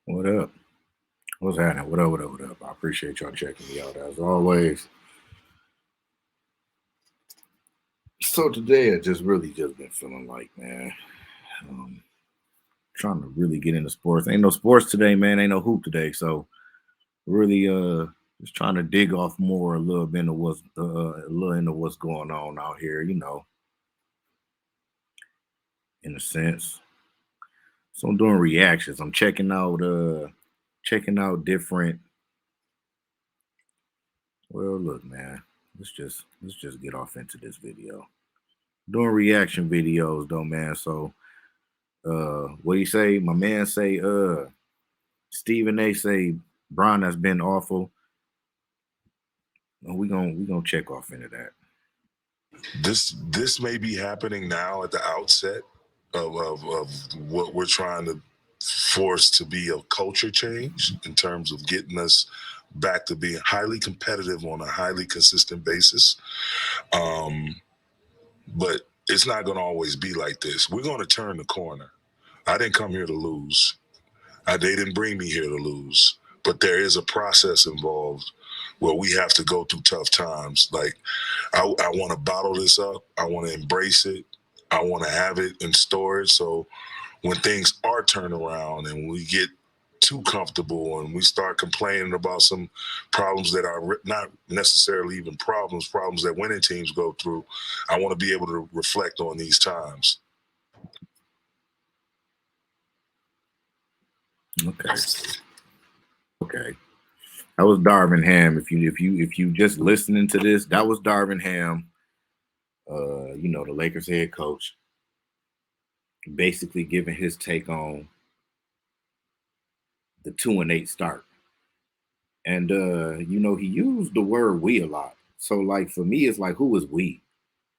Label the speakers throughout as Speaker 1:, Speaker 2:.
Speaker 1: What up? What's happening? What up? What up? What up? I appreciate y'all checking me out as always. So today I just been feeling like, man, um, trying to really get into sports. Ain't no sports today, man. Ain't no hoop today. So really, just trying to dig off more a little bit of what's a little into what's going on out here. In a sense. So I'm doing reactions. I'm checking out different. Well, look, man. Let's just get off into this video. Doing reaction videos though, man. So what he say? My man say Stephen A say Brian has been awful. And we gonna check off into that.
Speaker 2: This may be happening now at the outset of what we're trying to force to be a culture change in terms of getting us back to being highly competitive on a highly consistent basis. But it's not going to always be like this. We're going to turn the corner. I didn't come here to lose. They didn't bring me here to lose. But there is a process involved where we have to go through tough times. Like, I want to bottle this up. I want to embrace it. I want to have it in storage. So when things are turned around and we get too comfortable and we start complaining about some problems that are not necessarily even problems that winning teams go through, I want to be able to reflect on these times.
Speaker 1: Okay. That was Darvin Ham. If you just listening to this, that was Darvin Ham. The Lakers head coach, basically giving his take on the 2-8 start. And he used the word we a lot. So like for me, it's like, who is we?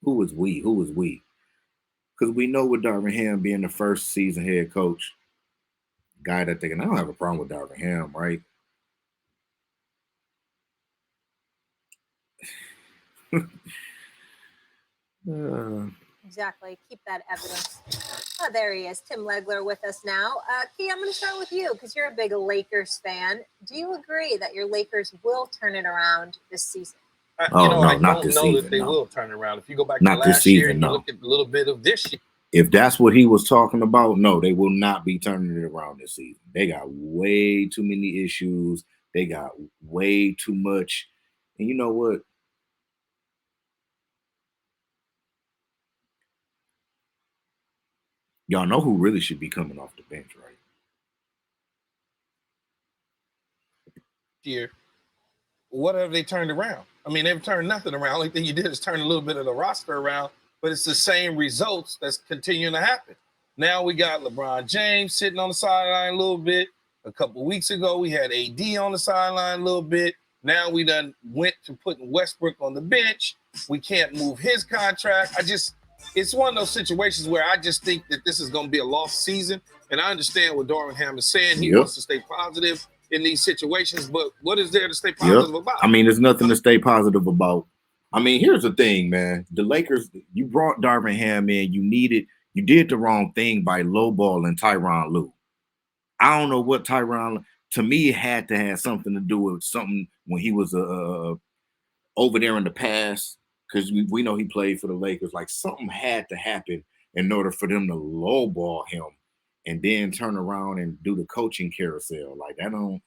Speaker 1: Who is we? Who is we? Because we know with Darvin Ham being the first season head coach, guy that thinking, I don't have a problem with Darvin Ham, right?
Speaker 3: Exactly. Keep that evidence. Oh, there he is, Tim Legler with us now. Key, I'm going to start with you because you're a big Lakers fan. Do you agree that your Lakers will turn it around this season?
Speaker 4: I don't know that they will turn it around. If you go back to last year and you look at a little bit of this year.
Speaker 1: If that's what he was talking about, no, they will not be turning it around this season. They got way too many issues. They got way too much. And you know what? Y'all know who really should be coming off the bench, right?
Speaker 4: Year, what have they turned around? I mean, they've turned nothing around. Only thing you did is turn a little bit of the roster around, but it's the same results that's continuing to happen. Now we got LeBron James sitting on the sideline a little bit. A couple of weeks ago, we had AD on the sideline a little bit. Now we done went to putting Westbrook on the bench. We can't move his contract. It's one of those situations where I just think that this is going to be a lost season. And I understand what Darvin Ham is saying. He wants to stay positive in these situations, but what is there to stay positive about?
Speaker 1: I mean, there's nothing to stay positive about. I mean, here's the thing, man. The Lakers, you brought Darvin Ham in. You did the wrong thing by lowballing Tyronn Lue. I don't know what Tyronn, to me, it had to have something to do with something when he was over there in the past, because we know he played for the Lakers. Like something had to happen in order for them to lowball him and then turn around and do the coaching carousel. Like I didn't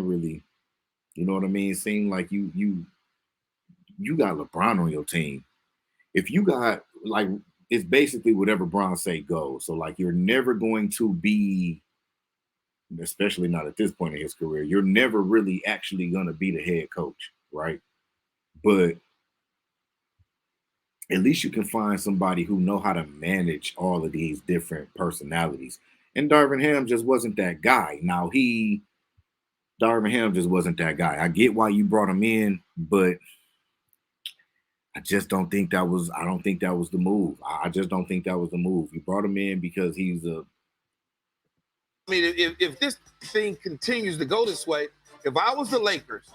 Speaker 1: really, you know what I mean? Seem like you got LeBron on your team. If you got like, it's basically whatever Bron say goes. So like you're never going to be, especially not at this point in his career, you're never really actually going to be the head coach, right? But at least you can find somebody who know how to manage all of these different personalities. And Darvin Ham just wasn't that guy. Now Darvin Ham just wasn't that guy. I get why you brought him in, but I just don't think that was. I don't think that was the move. I just don't think that was the move. You brought him in because he's a.
Speaker 4: I mean, if this thing continues to go this way, if I was the Lakers,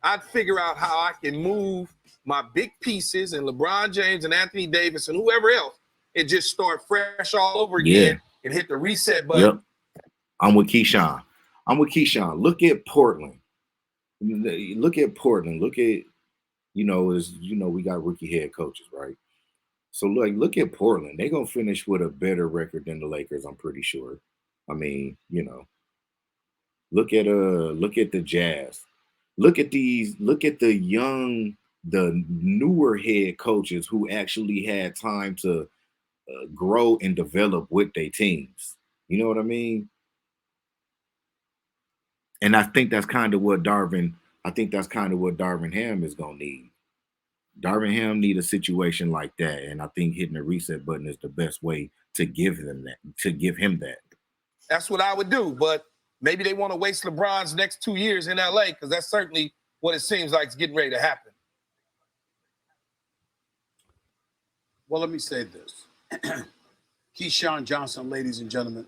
Speaker 4: I'd figure out how I can move my big pieces and LeBron James and Anthony Davis and whoever else and just start fresh all over again and hit the reset button.
Speaker 1: I'm with Keyshawn. Look at Portland. Look at Portland. Look at, we got rookie head coaches, right? So look at Portland. They're gonna finish with a better record than the Lakers, I'm pretty sure. I mean, look at the Jazz. Look at the newer head coaches who actually had time to grow and develop with their teams. You know what I mean? And I think that's kind of what Darvin Ham is gonna need. Darvin Ham need a situation like that, and I think hitting the reset button is the best way to give him that.
Speaker 4: That's what I would do, but maybe they want to waste LeBron's next 2 years in LA because that's certainly what it seems like is getting ready to happen.
Speaker 5: Well, let me say this. Keyshawn Johnson, ladies and gentlemen,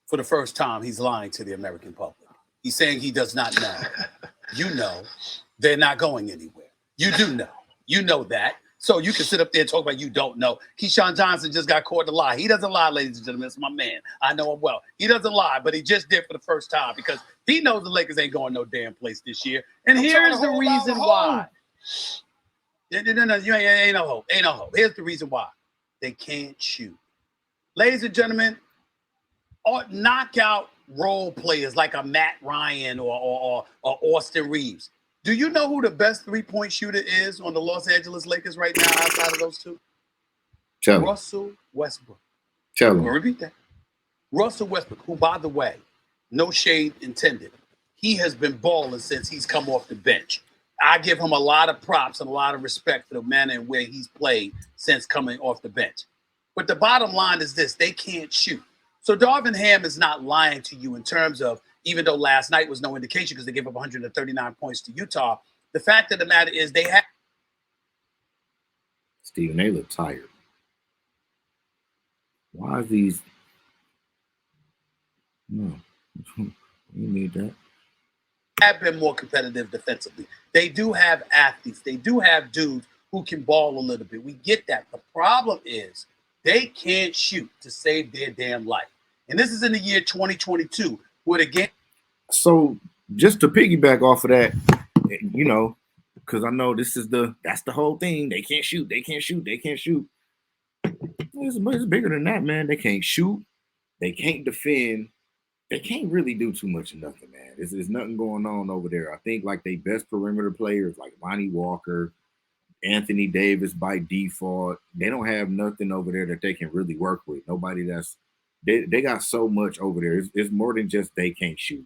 Speaker 5: for the first time, he's lying to the American public. He's saying he does not know. You know, they're not going anywhere. You do know. You know that. So you can sit up there and talk about you don't know. Keyshawn Johnson just got caught in a lie. He doesn't lie, ladies and gentlemen. It's my man. I know him well. He doesn't lie, but he just did for the first time because he knows the Lakers ain't going no damn place this year. And here's the reason why. No, you ain't no hope. Ain't no hope. Here's the reason why. They can't shoot. Ladies and gentlemen, knockout role players like a Matt Ryan or Austin Reeves. Do you know who the best three-point shooter is on the Los Angeles Lakers right now outside of those two? Russell Westbrook.
Speaker 1: Tell
Speaker 5: I'm going to repeat that. Russell Westbrook, who, by the way, no shade intended, he has been balling since he's come off the bench. I give him a lot of props and a lot of respect for the manner in where he's played since coming off the bench. But the bottom line is this: they can't shoot. So Darvin Ham is not lying to you in terms of, even though last night was no indication because they gave up 139 points to Utah, the fact of the matter is they have.
Speaker 1: Steven, they look tired. Why are these? No, you need that.
Speaker 5: Have been more competitive defensively. They do have athletes. They do have dudes who can ball a little bit. We get that. The problem is they can't shoot to save their damn life. And this is in the year 2022. Again.
Speaker 1: So just to piggyback off of that, because I know that's the whole thing. They can't shoot. They can't shoot. They can't shoot. It's bigger than that, man. They can't shoot. They can't defend. They can't really do too much of nothing, man. There's nothing going on over there. I think like they best perimeter players like Lonnie Walker, Anthony Davis by default. They don't have nothing over there that they can really work with. Nobody they got so much over there. It's more than just they can't shoot.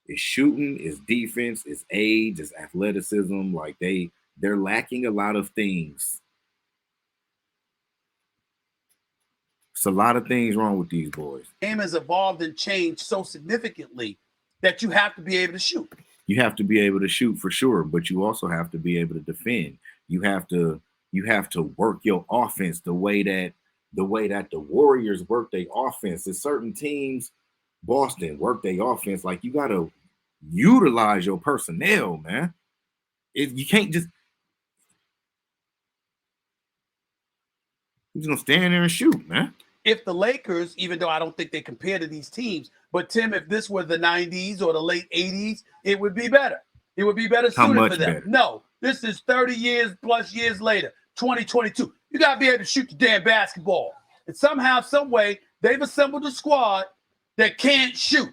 Speaker 1: It's shooting, it's defense, it's age, it's athleticism. Like they're lacking a lot of things. It's a lot of things wrong with these boys.
Speaker 5: The game has evolved and changed so significantly that you have to be able to shoot.
Speaker 1: You have to be able to shoot for sure, but you also have to be able to defend. You have to work your offense the way that the Warriors work their offense. There's certain teams, Boston, work their offense. Like you gotta utilize your personnel, man. You can't just you're gonna stand there and shoot, man.
Speaker 5: If the Lakers, even though I don't think they compare to these teams, but Tim, if this were the 90s or the late 80s, it would be better. It would be better suited for them.
Speaker 1: Better?
Speaker 5: No, this is 30 years plus years later, 2022. You got to be able to shoot the damn basketball. And somehow, some way, they've assembled a squad that can't shoot.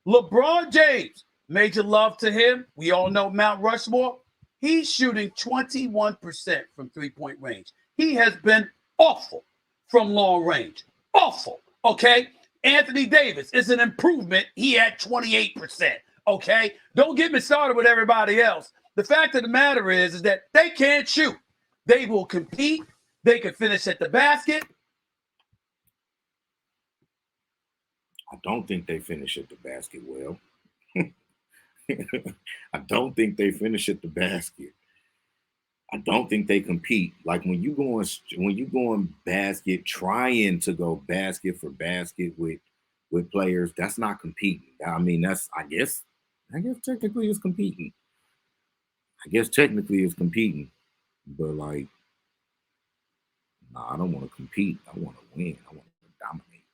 Speaker 5: LeBron James, major love to him. We all know Mount Rushmore. He's shooting 21% from three-point range. He has been awful from long range. Awful, okay? Anthony Davis is an improvement. He had 28%, okay? Don't get me started with everybody else. The fact of the matter is that they can't shoot. They will compete. They can finish at the basket.
Speaker 1: I don't think they finish at the basket well. I don't think they finish at the basket. I don't think they compete. Like when you going basket, trying to go basket for basket with players, that's not competing. I mean, I guess technically it's competing. But like, nah, I don't want to compete. I want to win. I want to dominate.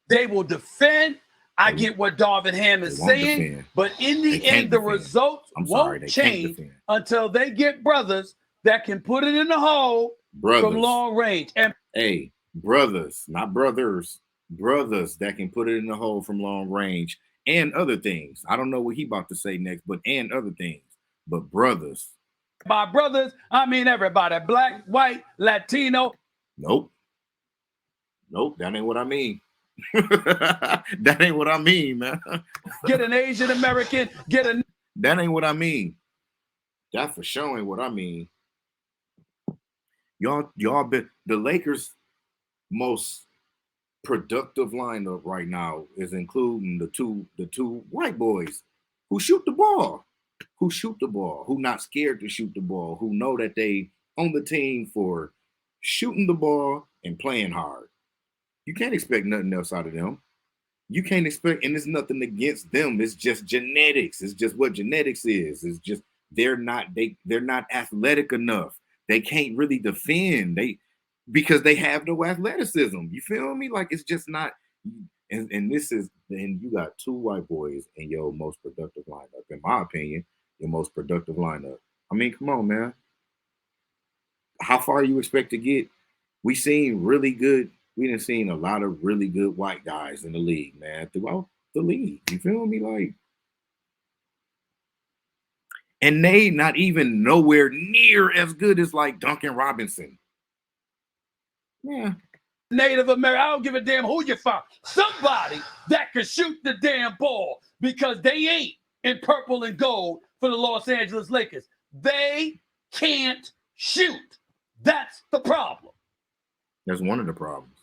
Speaker 5: They will defend. I get what Darvin Ham is saying,
Speaker 1: defend.
Speaker 5: but in the end, the results won't change until they get brothers that can put it in the hole from long range. And
Speaker 1: hey, brothers, not brothers, brothers that can put it in the hole from long range and other things. I don't know what he about to say next, but and other things. But brothers.
Speaker 5: By brothers, I mean everybody. Black, white, Latino.
Speaker 1: Nope, that ain't what I mean. That ain't what I mean, man.
Speaker 5: Get an Asian American,
Speaker 1: that ain't what I mean. That for sure ain't what I mean. Y'all been the Lakers' most productive lineup right now is including the two white boys who shoot the ball, who not scared to shoot the ball, who know that they on the team for shooting the ball and playing hard. You can't expect nothing else out of them. You can't expect, and it's nothing against them. It's just genetics. It's just what genetics is. It's just they're not athletic enough. They can't really defend. Because they have no athleticism. You feel me? Like it's just not. And you got two white boys in your most productive lineup. In my opinion, your most productive lineup. I mean, come on, man. How far you expect to get? We done seen a lot of really good white guys in the league, man, throughout the league. You feel me? Like, and they not even nowhere near as good as like Duncan Robinson. Yeah.
Speaker 5: Native American, I don't give a damn who you find. Somebody that can shoot the damn ball, because they ain't in purple and gold for the Los Angeles Lakers. They can't shoot. That's the problem.
Speaker 1: That's one of the problems.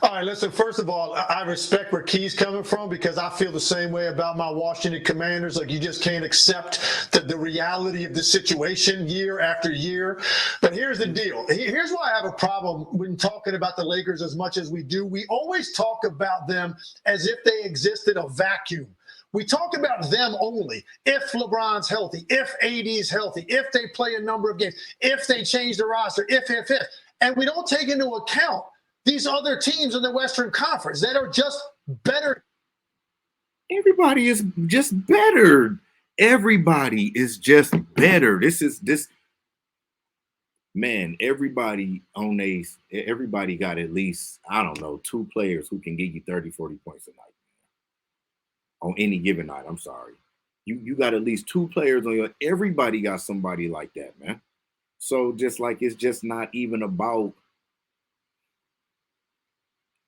Speaker 6: All right, listen, first of all, I respect where Key's coming from, because I feel the same way about my Washington Commanders. Like, you just can't accept the reality of the situation year after year. But here's the deal. Here's why I have a problem when talking about the Lakers as much as we do. We always talk about them as if they exist in a vacuum. We talk about them only if LeBron's healthy, if AD's healthy, if they play a number of games, if they change the roster, if. And we don't take into account these other teams in the Western Conference that are just better.
Speaker 1: Everybody is just better. Everybody is just better. Man, everybody got at least, I don't know, two players who can give you 30, 40 points a night. On any given night, I'm sorry. You got at least two players on everybody got somebody like that, man. So just like it's just not even about.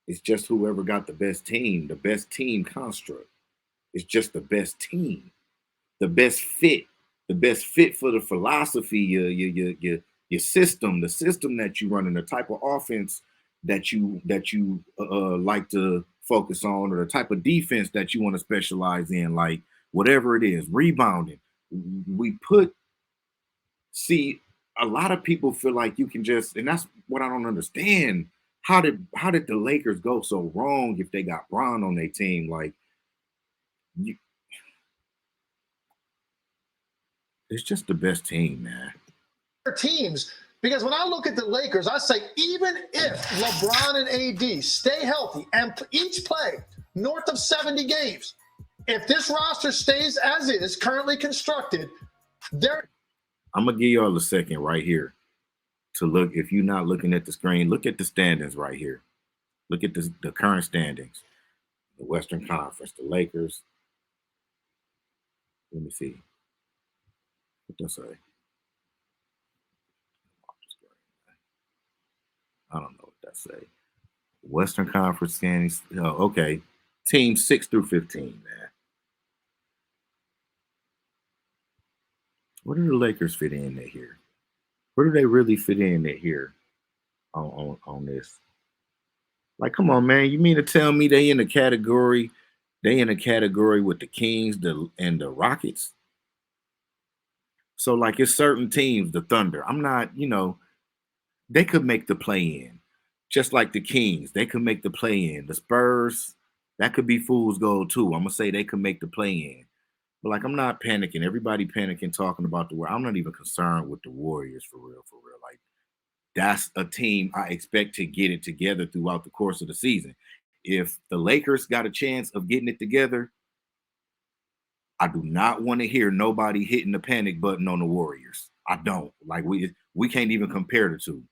Speaker 1: It's just whoever got the best team construct. It's just the best team, the best fit for the philosophy, your system, the system that you run, and the type of offense that you like to focus on, or the type of defense that you want to specialize in, like whatever it is, rebounding. A lot of people feel like you can just, and that's what I don't understand. How did the Lakers go so wrong if they got Bron on their team? Like, it's just the best team, man.
Speaker 6: Teams, because when I look at the Lakers, I say even if LeBron and AD stay healthy and each play north of 70 games, if this roster stays as is currently constructed,
Speaker 1: I'm gonna give y'all a second right here to look. If you're not looking at the screen, look at the standings right here. Look at the current standings. The Western Conference, the Lakers. Let me see. What does that say? I don't know what that say. Western Conference standings. Oh, okay. Teams 6 through 15, man. Where do the Lakers fit in there here? Where do they really fit in there here on this? Like, come on, man. You mean to tell me they in a category with the Kings and the Rockets? So, like, it's certain teams, the Thunder. I'm not, they could make the play-in. Just like the Kings, they could make the play-in. The Spurs, that could be fool's gold, too. I'm going to say they could make the play-in. But, like, I'm not panicking. Everybody panicking, talking about the Warriors. I'm not even concerned with the Warriors for real. Like, that's a team I expect to get it together throughout the course of the season. if the Lakers got a chance of getting it together, I do not want to hear nobody hitting the panic button on the Warriors. I don't. Like, we can't even compare the two.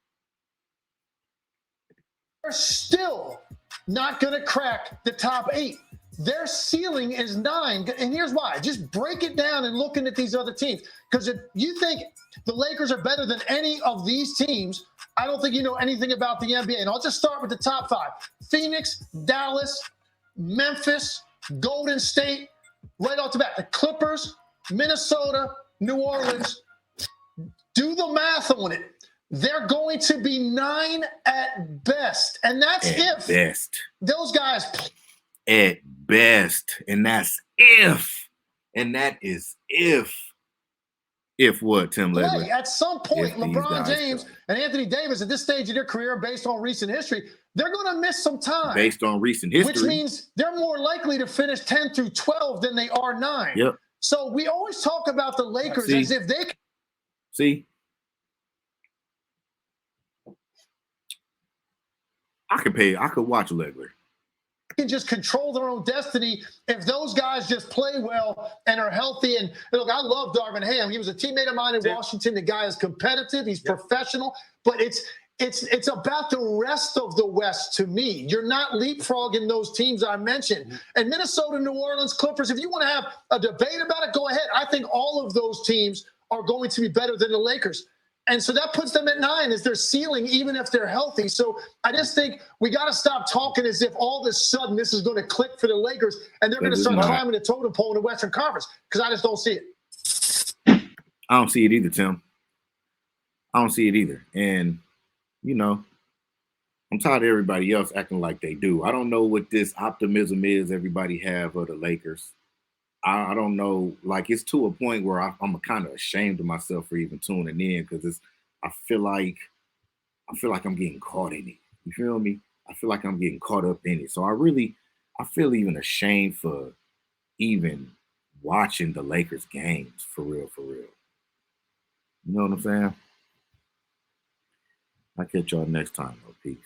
Speaker 6: They're still not going to crack the top 8. Their ceiling is 9. And here's why. Just break it down and looking at these other teams. Because if you think the Lakers are better than any of these teams, I don't think you know anything about the NBA. And I'll just start with the top 5. Phoenix, Dallas, Memphis, Golden State, right off the bat. The Clippers, Minnesota, New Orleans. Do the math on it. They're going to be 9 at best. And that's if
Speaker 1: best.
Speaker 6: Those guys
Speaker 1: at best. And that's if. And that is if. If what, Tim Legler?
Speaker 6: At some point, LeBron James and Anthony Davis at this stage of their career, based on recent history, they're going to miss some time.
Speaker 1: Based on recent history.
Speaker 6: Which means they're more likely to finish 10 through 12 than they are 9.
Speaker 1: Yep.
Speaker 6: So we always talk about the Lakers as if they
Speaker 1: see. I could watch Legler.
Speaker 6: Can just control their own destiny if those guys just play well and are healthy. And look, I love Darvin Ham. He was a teammate of mine in Washington. The guy is competitive. He's professional. But it's about the rest of the West to me. You're not leapfrogging those teams I mentioned. And Minnesota, New Orleans, Clippers, if you want to have a debate about it, go ahead. I think all of those teams are going to be better than the Lakers. And so that puts them at 9 as their ceiling, even if they're healthy. So I just think we got to stop talking as if all of a sudden this is going to click for the Lakers and they're going to start climbing the totem pole in the Western Conference, because I just don't see it.
Speaker 1: I don't see it either, Tim. I don't see it either. And, you know, I'm tired of everybody else acting like they do. I don't know what this optimism is everybody have of the Lakers. I don't know. Like, it's to a point where I'm kind of ashamed of myself for even tuning in, because I feel like I'm getting caught in it. You feel me? I feel like I'm getting caught up in it. So I feel even ashamed for even watching the Lakers games for real, for real. You know what I'm saying? I'll catch y'all next time, though. Peace.